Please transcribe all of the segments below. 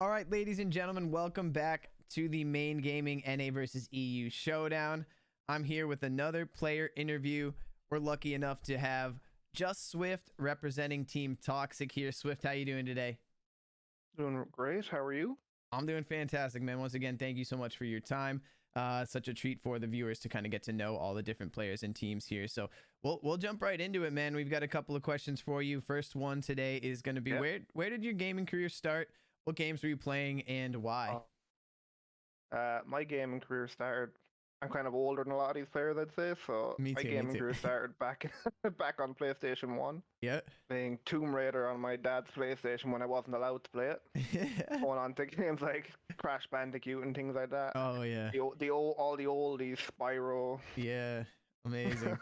All right, ladies and gentlemen, welcome back to the Main Gaming NA versus EU Showdown. I'm here with another player interview. We're lucky enough to have JustSwift representing Team Toxic here. Swift, how you doing today? Doing great. How are you? I'm doing fantastic, man. Once again, thank you so much for your time. Such a treat for the viewers to kind of get to know all the different players and teams here. So we'll jump right into it, man. We've got a couple of questions for you. First one today is going to be where did your gaming career start? What games were you playing and why? My gaming career started. I'm kind of older than a lot of these players, I'd say. So Me my too, me gaming too. career started back back on PlayStation 1, Yeah. playing Tomb Raider on my dad's PlayStation when I wasn't allowed to play it. Going on to games like Crash Bandicoot and things like that. Oh yeah. All the oldies, Spyro. Yeah. Amazing.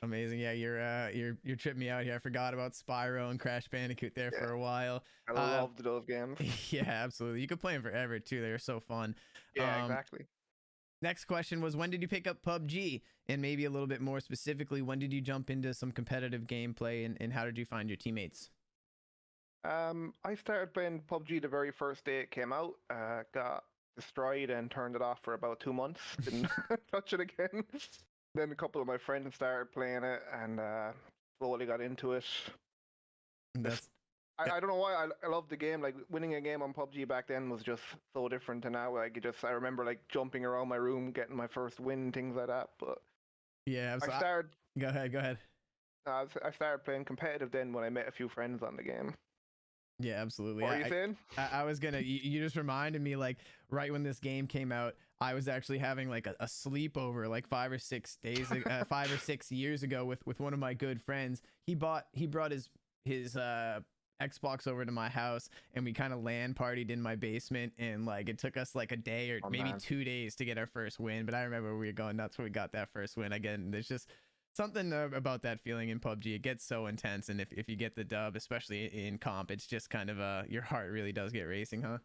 Amazing. Yeah, you're tripping me out here. I forgot about Spyro and Crash Bandicoot there for a while. I loved those games. Yeah, absolutely. You could play them forever too. They're so fun. Yeah, exactly. Next question was, when did you pick up PUBG? And maybe a little bit more specifically, when did you jump into some competitive gameplay and how did you find your teammates? I started playing PUBG the very first day it came out. Got destroyed and turned it off for about 2 months. Didn't touch it again. Then a couple of my friends started playing it and slowly got into it. I don't know why I love the game. Like winning a game on PUBG back then was just so different to now. Like I remember like jumping around my room, getting my first win, things like that. But yeah, so go ahead. I started playing competitive then when I met a few friends on the game. Yeah, absolutely. What are you saying? I was gonna. You just reminded me, like right when this game came out, I was actually having like a sleepover, like 5 or 6 days, 5 or 6 years ago, with one of my good friends. He brought his Xbox over to my house, and we kind of LAN partied in my basement, and like it took us like a day or maybe 2 days to get our first win. But I remember we were going nuts when we got that first win. Again, there's just something about that feeling in PUBG. It gets so intense, and if you get the dub, especially in comp, it's just kind of your heart really does get racing, huh?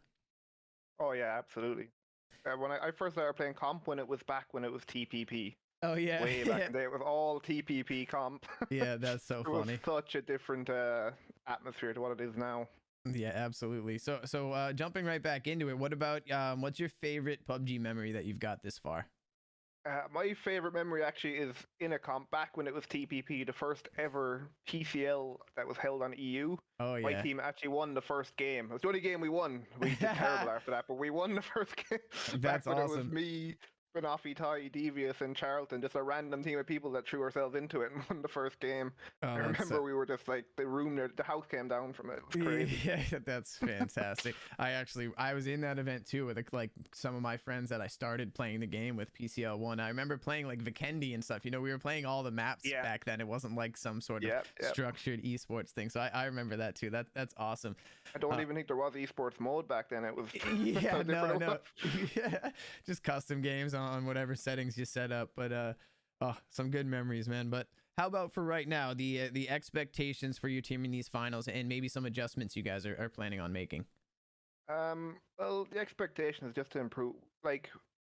Oh yeah, absolutely. When I first started playing comp, when it was TPP. Oh yeah, way back in the day, it was all TPP comp. Yeah, that's so funny. It was such a different atmosphere to what it is now. Yeah, absolutely. So jumping right back into it, what about what's your favorite PUBG memory that you've got this far? My favorite memory actually is in a comp back when it was TPP, the first ever PCL that was held on EU. Oh yeah. My team actually won the first game. It was the only game we won. We did terrible after that, but we won the first game. That's awesome. It was me, Banoffee, Ty, Devious, and Charlton, just a random team of people that threw ourselves into it and won the first game. Oh, I remember we were just like the house came down from it. It was crazy. Yeah, that's fantastic. I was in that event too with like some of my friends that I started playing the game with PCL1. I remember playing like Vikendi and stuff. You know, we were playing all the maps back then. It wasn't like some sort of structured esports thing. So I remember that too. That's awesome. I don't even think there was esports mode back then. It was yeah, no. Yeah, just custom games on whatever settings you set up. But some good memories, man. But how about for right now, the expectations for your team in these finals and maybe some adjustments you guys are planning on making? Well, the expectation is just to improve. Like,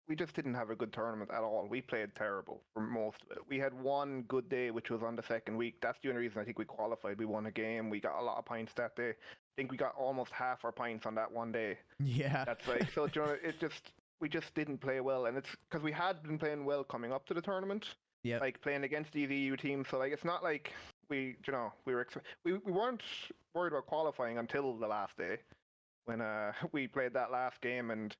we just didn't have a good tournament at all. We played terrible for most of it. We had one good day, which was on the second week. That's the only reason I think we qualified. We won a game. We got a lot of points that day. I think we got almost half our points on that one day. Yeah. That's like, so, you know, we just didn't play well. And it's because we had been playing well coming up to the tournament. Yeah. Like playing against these EU teams. So like, it's not like we weren't worried about qualifying until the last day when we played that last game and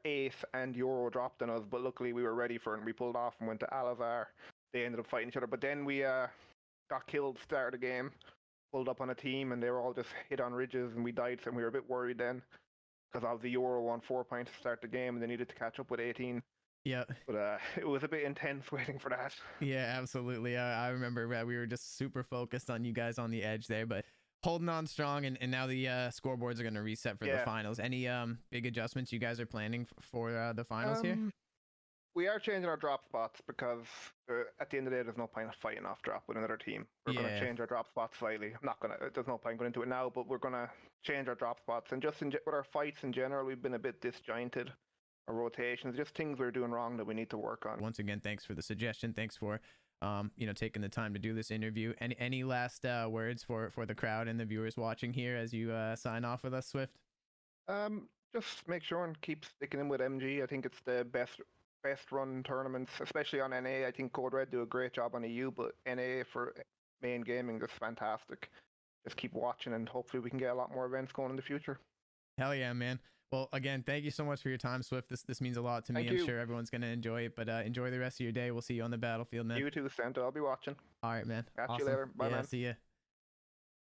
Ace and Euro dropped on us, but luckily we were ready for it and we pulled off and went to Al-Azhar. They ended up fighting each other, but then we got killed start of the game, pulled up on a team, and they were all just hit on ridges, and we died, and we were a bit worried then because of the Euro won 4 points to start the game, and they needed to catch up with 18. Yeah, but it was a bit intense waiting for that. Yeah, absolutely. I remember we were just super focused on you guys on the edge there, but holding on strong, and now the scoreboards are going to reset for the finals. Any big adjustments you guys are planning for the finals here? We are changing our drop spots because at the end of the day, there's no point of fighting off drop with another team. We're going to change our drop spots slightly. There's no point going into it now, but we're going to change our drop spots. And just with our fights in general, we've been a bit disjointed. Our rotations, just things we're doing wrong that we need to work on. Once again, thanks for the suggestion. Thanks for taking the time to do this interview. Any last words for the crowd and the viewers watching here as you sign off with us, Swift? Just make sure and keep sticking in with MG. I think it's the best run tournaments, especially on NA. I think Code Red do a great job on EU, but NA for main gaming is fantastic. Just keep watching, and hopefully we can get a lot more events going in the future. Hell yeah, man. Well, again, thank you so much for your time, Swift. This means a lot to me. Thank I'm you. sure everyone's gonna enjoy it, but enjoy the rest of your day. We'll see you on the battlefield, man. You too, Stento. I'll be watching. All right, man. Catch you Awesome. later. Bye, Yeah, man. see ya.